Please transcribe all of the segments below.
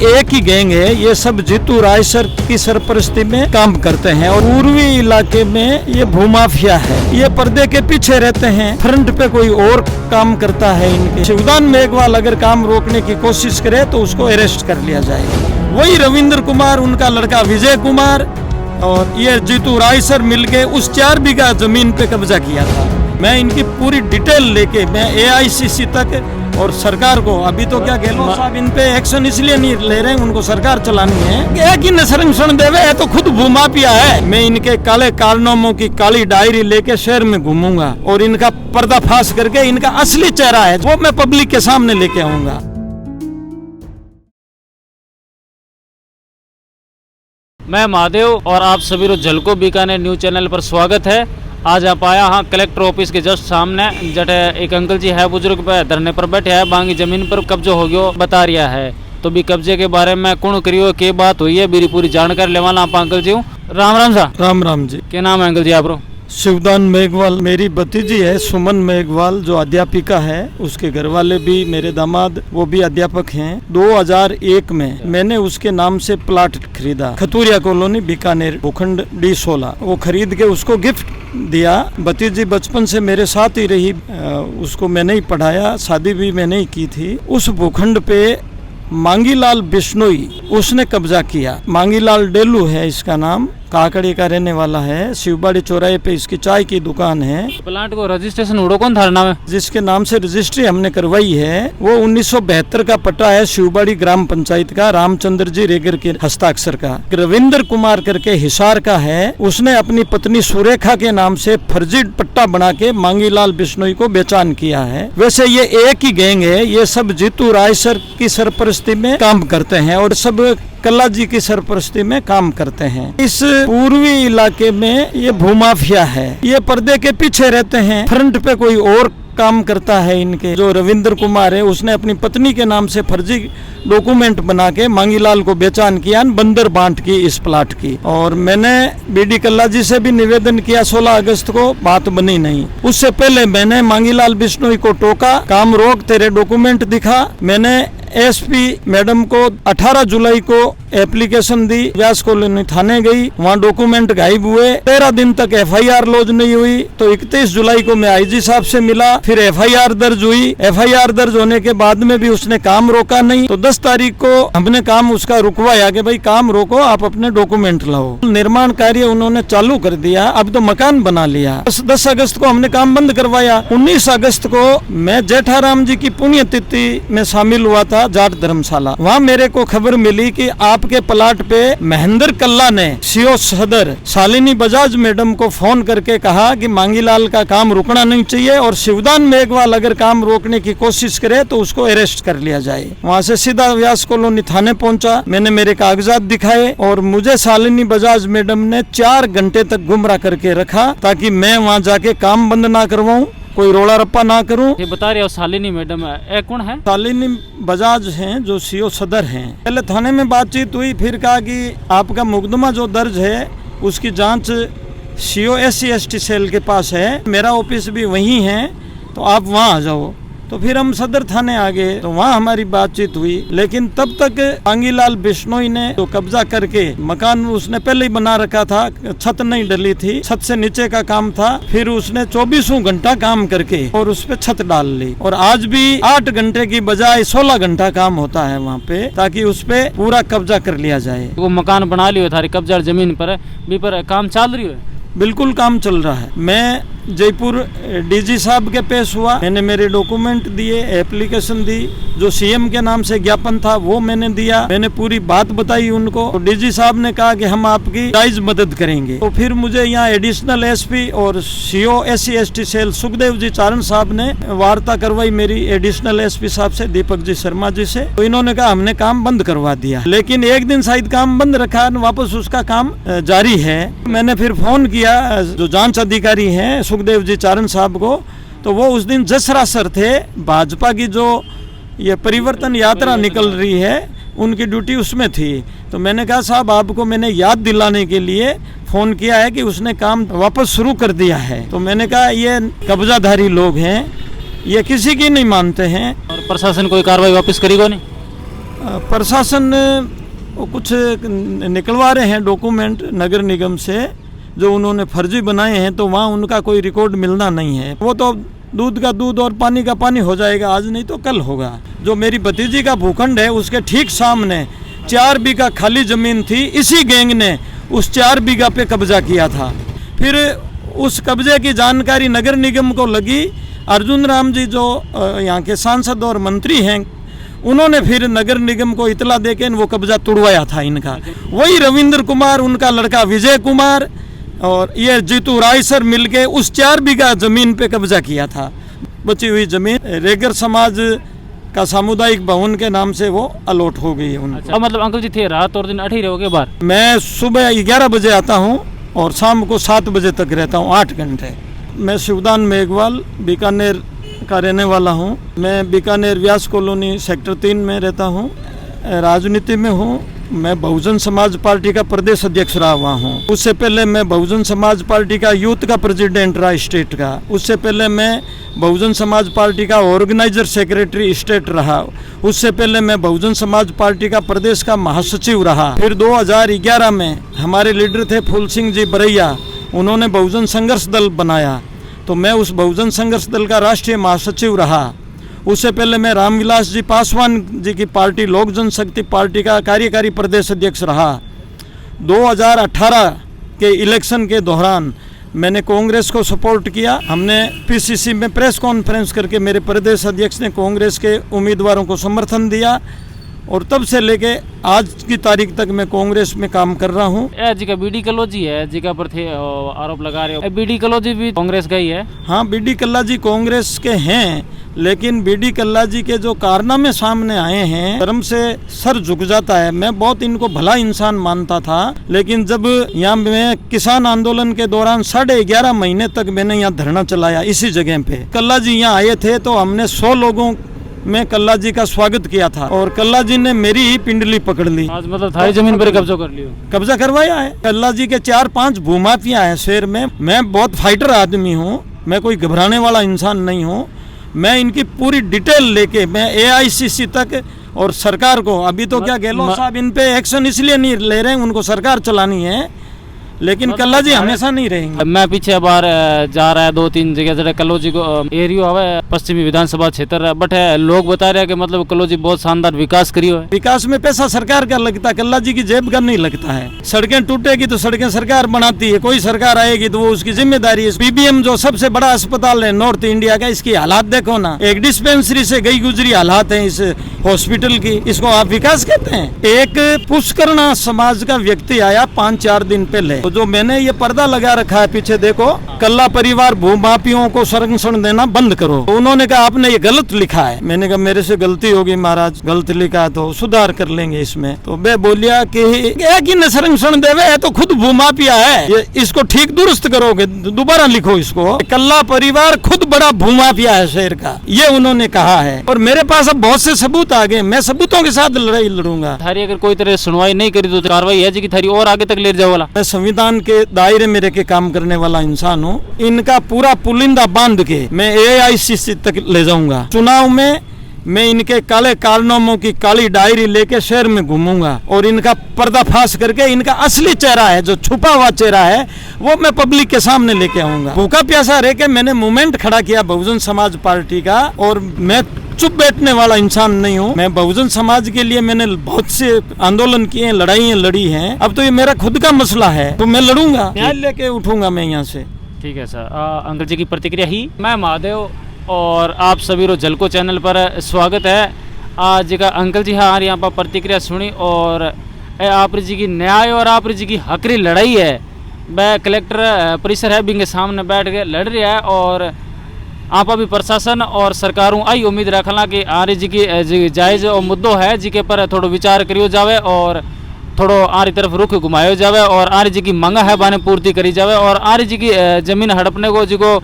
एक ही गैंग है। ये सब जीतू राय सर की सरपरस्ती में काम करते हैं और पूर्वी इलाके में ये भूमाफिया है। ये पर्दे के पीछे रहते हैं, फ्रंट पे कोई और काम करता है। इनके शिवदान मेघवाल अगर काम रोकने की कोशिश करे तो उसको अरेस्ट कर लिया जाएगा। वही रविंद्र कुमार, उनका लड़का विजय कुमार और ये जीतू राय सर मिलके उस 4 बीघा जमीन पे कब्जा किया था। मैं इनकी पूरी डिटेल लेके मैं AICC तक और सरकार को, अभी तो क्या गहलोत साहब इन पे एक्शन इसलिए नहीं ले रहे हैं, उनको सरकार चलानी है। एक ही न संरक्षण देवे है तो खुद भूमाफिया है। मैं इनके काले कारनामों की काली डायरी लेके शहर में घूमूंगा और इनका पर्दाफाश करके इनका असली चेहरा है वो मैं पब्लिक के सामने लेके आऊंगा। मैं महादेव और आप सभी को झलको बीकानेर न्यूज चैनल पर स्वागत है। आज आप आया हाँ कलेक्टर ऑफिस के जस्ट सामने जट एक अंकल जी है, बुजुर्ग पे धरने पर बैठे है, बांगी जमीन पर कब्जा हो गयो बता रिया है। तो भी कब्जे के बारे में कौन करियो के बात हुई है मेरी पूरी जानकारी लेवाना आप अंकल जी हूँ। राम राम सा। राम राम जी। क्या नाम है अंकल जी आप? शिवदान मेघवाल मेरी भतीजी है, सुमन मेघवाल जो अध्यापिका है। उसके घर वाले भी मेरे दामाद वो भी अध्यापक हैं। 2001 में मैंने उसके नाम से प्लाट खरीदा, खतूरिया कॉलोनी बीकानेर, भूखंड D16। वो खरीद के उसको गिफ्ट दिया। भतीजी बचपन से मेरे साथ ही रही, उसको मैंने ही पढ़ाया, शादी भी मैंने ही की थी। उस भूखंड पे मांगीलाल बिश्नोई उसने कब्जा किया। मांगीलाल डेलू है इसका नाम, काकड़ी का रहने वाला है। शिवबाड़ी चौराहे पे इसकी चाय की दुकान है। प्लांट को रजिस्ट्रेशन उड़ो कौन था नाम है? जिसके नाम से रजिस्ट्री हमने करवाई है वो 1972 का पट्टा है, शिवबाड़ी ग्राम पंचायत का, रामचंद्र जी रेगर के हस्ताक्षर का। रविंद्र कुमार करके हिसार का है, उसने अपनी पत्नी सुरेखा के नाम से फर्जी पट्टा बना के मांगीलाल बिश्नोई को बेचान किया है। वैसे ये एक ही गैंग है। ये सब जीतू राय सर की सरपरस्ती में काम करते हैं और सब कल्ला जी की सरपरस्ती में काम करते हैं। इस पूर्वी इलाके में ये भूमाफिया है। ये पर्दे के पीछे रहते हैं, फ्रंट पे कोई और काम करता है। इनके जो रविंद्र कुमार है उसने अपनी पत्नी के नाम से फर्जी डॉक्यूमेंट बना के मांगीलाल को बेचान किया, बंदर बांट की इस प्लाट की। और मैंने BD कल्ला जी से भी निवेदन किया 16 अगस्त को, बात बनी नहीं। उससे पहले मैंने मांगीलाल बिश्नोई को टोका, काम रोक, तेरे डॉक्यूमेंट दिखा। मैंने SP मैडम को 18 जुलाई को एप्लीकेशन दी, व्यास कॉलोनी थाने गई, वहाँ डॉक्यूमेंट गायब हुए। 13 दिन तक FIR लॉन्च नहीं हुई। तो 31 जुलाई को मैं IG साहब से मिला, फिर FIR दर्ज हुई। FIR दर्ज होने के बाद में भी उसने काम रोका नहीं। तो 10 तारीख को हमने काम उसका रुकवाया कि भाई काम रोको, आप अपने डॉक्यूमेंट लाओ। निर्माण कार्य उन्होंने चालू कर दिया, अब तो मकान बना लिया। 10 अगस्त को हमने काम बंद करवाया। 19 अगस्त को मैं जेठाराम जी की पुण्यतिथि में शामिल हुआ था जाट धर्मशाला। वहाँ मेरे को खबर मिली कि आपके प्लाट पे महेंद्र कल्ला ने CO सदर शालिनी बजाज मैडम को फोन करके कहा कि मांगीलाल का काम रुकना नहीं चाहिए और शिवदान मेघवाल अगर काम रोकने की कोशिश करे तो उसको अरेस्ट कर लिया जाए। वहाँ से सीधा व्यास कॉलोनी थाने पहुंचा। मैंने मेरे कागजात दिखाए और मुझे शालिनी बजाज मैडम ने 4 घंटे तक गुमराह करके रखा ताकि मैं वहाँ जाके काम बंद ना करवाऊं, कोई रोला रप्पा ना करूं। ये बता रहे हो शालिनी मैडम है, कौन है? शालिनी बजाज हैं जो CO सदर हैं। पहले थाने में बातचीत हुई, फिर कहा कि आपका मुकदमा जो दर्ज है उसकी जांच CO SC/ST सेल के पास है, मेरा ऑफिस भी वहीं है, तो आप वहाँ आ जाओ। तो फिर हम सदर थाने आ गए, तो वहाँ हमारी बातचीत हुई। लेकिन तब तक मांगीलाल बिश्नोई ने जो कब्जा करके मकान उसने पहले ही बना रखा था, छत नहीं डली थी, छत से नीचे का काम था। फिर उसने 24 घंटा काम करके और उस पे छत डाल ली। और आज भी 8 घंटे की बजाय 16 घंटा काम होता है वहाँ पे, ताकि उस पे पूरा कब्जा कर लिया जाए। वो मकान बना लियो थारी कब्जा जमीन पर, भी पर काम चल रही है? बिल्कुल काम चल रहा है। मैं जयपुर DG साहब के पेश हुआ, मैंने मेरे डॉक्यूमेंट दिए, एप्लीकेशन दी, जो CM के नाम से ज्ञापन था वो मैंने दिया। मैंने पूरी बात बताई उनको। तो DG साहब ने कहा कि हम आपकी जायज मदद करेंगे। तो फिर मुझे यहाँ एडिशनल SP और CO SC/ST cell Sukhdev ji चारण साहब ने वार्ता करवाई मेरी एडिशनल SP साहब से, दीपक जी शर्मा जी से। तो इन्होंने कहा हमने काम बंद करवा दिया, लेकिन एक दिन शायद काम बंद रखा, वापस उसका काम जारी है। मैंने फिर फोन किया जो जांच अधिकारी हैं सुखदेव जी चारण साहब को, तो वो उस दिन जसरा सर थे। भाजपा की जो ये परिवर्तन यात्रा निकल रही है उनकी ड्यूटी उसमें थी। तो मैंने कहा साहब आपको मैंने याद दिलाने के लिए फोन किया है कि उसने काम वापस शुरू कर दिया है। तो मैंने कहा ये कब्जाधारी लोग हैं, ये किसी की नहीं मानते हैं। और प्रशासन कोई कार्रवाई वापस करेगा नहीं? प्रशासन वो कुछ निकलवा रहे हैं डॉक्यूमेंट नगर निगम से जो उन्होंने फर्जी बनाए हैं, तो वहाँ उनका कोई रिकॉर्ड मिलना नहीं है। वो तो दूध का दूध और पानी का पानी हो जाएगा, आज नहीं तो कल होगा। जो मेरी भतीजी का भूखंड है उसके ठीक सामने 4 बीघा खाली जमीन थी, इसी गैंग ने उस 4 बीघा पे कब्जा किया था। फिर उस कब्जे की जानकारी नगर निगम को लगी। अर्जुन राम जी जो यहाँ के सांसद और मंत्री हैं, उन्होंने फिर नगर निगम को इतला देके वो कब्जा तुड़वाया था इनका। वही रविंद्र कुमार, उनका लड़का विजय कुमार और ये जीतू राय सर मिलके उस 4 बीघा जमीन पे कब्जा किया था। बची हुई जमीन रेगर समाज का सामुदायिक भवन के नाम से वो अलॉट हो गई है उनको। अच्छा, मतलब अंकल जी थे रात और दिन 8 ही रहोगे बाहर? मैं सुबह 11 बजे आता हूँ और शाम को 7 बजे तक रहता हूँ, 8 घंटे। मैं शिवदान मेघवाल बीकानेर का रहने वाला हूँ। मैं बीकानेर व्यास कॉलोनी सेक्टर 3 में रहता हूँ। राजनीति में हूँ। मैं बहुजन समाज पार्टी का प्रदेश अध्यक्ष रहा हुआ हूँ। उससे पहले मैं बहुजन समाज पार्टी का यूथ का प्रेसिडेंट रहा स्टेट का। उससे पहले मैं बहुजन समाज पार्टी का ऑर्गेनाइजर सेक्रेटरी स्टेट रहा। उससे पहले मैं बहुजन समाज पार्टी का प्रदेश का महासचिव रहा। फिर 2011 में हमारे लीडर थे फूल सिंह जी बरैया, उन्होंने बहुजन संघर्ष दल बनाया, तो मैं उस बहुजन संघर्ष दल का राष्ट्रीय महासचिव रहा। उससे पहले मैं रामविलास जी पासवान जी की पार्टी लोक जनशक्ति पार्टी का कार्यकारी प्रदेश अध्यक्ष रहा। 2018 के इलेक्शन के दौरान मैंने कांग्रेस को सपोर्ट किया। हमने पीसीसी में प्रेस कॉन्फ्रेंस करके मेरे प्रदेश अध्यक्ष ने कांग्रेस के उम्मीदवारों को समर्थन दिया और तब से लेके आज की तारीख तक मैं कांग्रेस में काम कर रहा हूँ। जी का बीडी कल्लोजी है जी का पर थे आरोप लगा रहे हो, बीडी कल्लोजी भी कांग्रेस का ही है? हाँ, बीडी कल्ला जी कांग्रेस के हैं, लेकिन बीडी कल्ला जी के जो कारनामे सामने आए हैं, धर्म से सर झुक जाता है। मैं बहुत इनको भला इंसान मानता था, लेकिन जब यहाँ मैं किसान आंदोलन के दौरान 11.5 महीने तक मैंने यहाँ धरना चलाया इसी जगह पे। कल्ला जी यहाँ आए थे तो हमने 100 लोगों में कल्ला जी का स्वागत किया था और कल्ला जी ने मेरी ही पिंडली पकड़ ली। आज मतलब थारी जमीन पर कब्जा कर लियो? कब्जा करवाया है। कल्ला जी के 4-5 भूमाफिया है शहर में। मैं बहुत फाइटर आदमी हूँ, मैं कोई घबराने वाला इंसान नहीं हूँ। मैं इनकी पूरी डिटेल लेके मैं AICC तक और सरकार को, अभी तो क्या गहलोत साहब इन पे एक्शन इसलिए नहीं ले रहे हैं, उनको सरकार चलानी है, लेकिन कल्ला जी हमेशा नहीं रहेंगे। मैं पीछे बार जा रहा है 2-3 जगह जरा कल्लोजी को एरियो है पश्चिमी विधानसभा क्षेत्र, बट लोग बता रहे हैं कि मतलब कल्लोजी बहुत शानदार विकास करियो है। विकास में पैसा सरकार का लगता है, कल्ला जी की जेब का नहीं लगता है। सड़कें टूटेगी तो सड़कें सरकार बनाती है, कोई सरकार आएगी तो वो उसकी जिम्मेदारी है। PBM जो सबसे बड़ा अस्पताल है नॉर्थ इंडिया का, इसकी हालात देखो ना, एक डिस्पेंसरी से गई गुजरी हालात है इस हॉस्पिटल की, इसको आप विकास कहते हैं? एक पुष्करणा समाज का व्यक्ति आया 5-4 दिन पहले, तो जो मैंने ये पर्दा लगा रखा है पीछे देखो, कल्ला परिवार भूमाफियों को संरक्षण देना बंद करो। तो उन्होंने कहा आपने ये गलत लिखा है। मैंने कहा मेरे से गलती होगी महाराज, गलत लिखा तो सुधार कर लेंगे इसमें। तो मैं बोलिया कि संरक्षण देवे है तो खुद भूमाफिया है, ये इसको ठीक दुरुस्त करोगे, दोबारा लिखो इसको। कल्ला परिवार खुद बड़ा भूमाफिया है शहर का, ये उन्होंने कहा है। और मेरे पास अब बहुत से सबूत आ गए, मैं सबूतों के साथ लड़ाई लड़ूंगा। थारी अगर कोई तरह सुनवाई नहीं करी तो कार्रवाई है जी की थारी और आगे तक ले जाओ वाला। मैं संविधान के दायरे में रह के काम करने वाला इंसान हूँ। इनका पूरा पुलिंदा बांध के मैं AICC तक ले जाऊंगा। चुनाव में मैं इनके काले कारनामों की काली डायरी लेके शहर में घूमूंगा और इनका पर्दाफाश करके इनका असली चेहरा है, जो छुपा हुआ चेहरा है, वो मैं पब्लिक के सामने लेके आऊंगा। भूखा प्यासा रह के मैंने मूवमेंट खड़ा किया बहुजन समाज पार्टी का, और मैं चुप बैठने वाला इंसान नहीं हूँ। मैं बहुजन समाज के लिए मैंने बहुत से आंदोलन किए हैं, लड़ाइयाँ लड़ी हैं। अब तो ये मेरा खुद का मसला है तो मैं लड़ूंगा, न्याय लेके उठूंगा मैं यहाँ से। ठीक है सर, अंकल जी की प्रतिक्रिया ही। मैं महादेव और आप सभी रो जलको चैनल पर स्वागत है। आज का अंकल जी हाँ यहाँ पर प्रतिक्रिया सुनी और आप जी की न्याय और आप जी की हकरी लड़ाई है, वह कलेक्टर परिसर है बिंगे सामने बैठ के लड़ रहा है। और आप अभी प्रशासन और सरकारों आई उम्मीद रखना कि आरी जी की जायज़ और मुद्दों है जी के पर थोड़ा विचार करियो जावे और थोड़ो आरी तरफ रुख घुमायो जावे और आरी जी की मांगा है बाने पूर्ति करी जावे। और आरी जी की जमीन हड़पने को जी को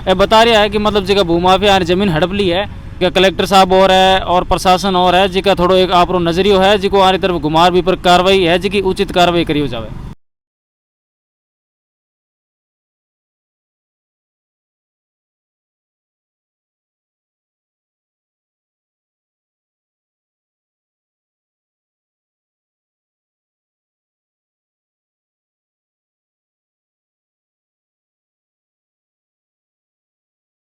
बता रहा है कि मतलब जी का भूमाफिया आरी जमीन हड़प ली है, कि कलेक्टर साहब और है और प्रशासन और है जी का थोड़ो एक आप नजरियो है जी को आरी तरफ घुमार भी पर कार्रवाई है जी की उचित कार्रवाई करियो जावे।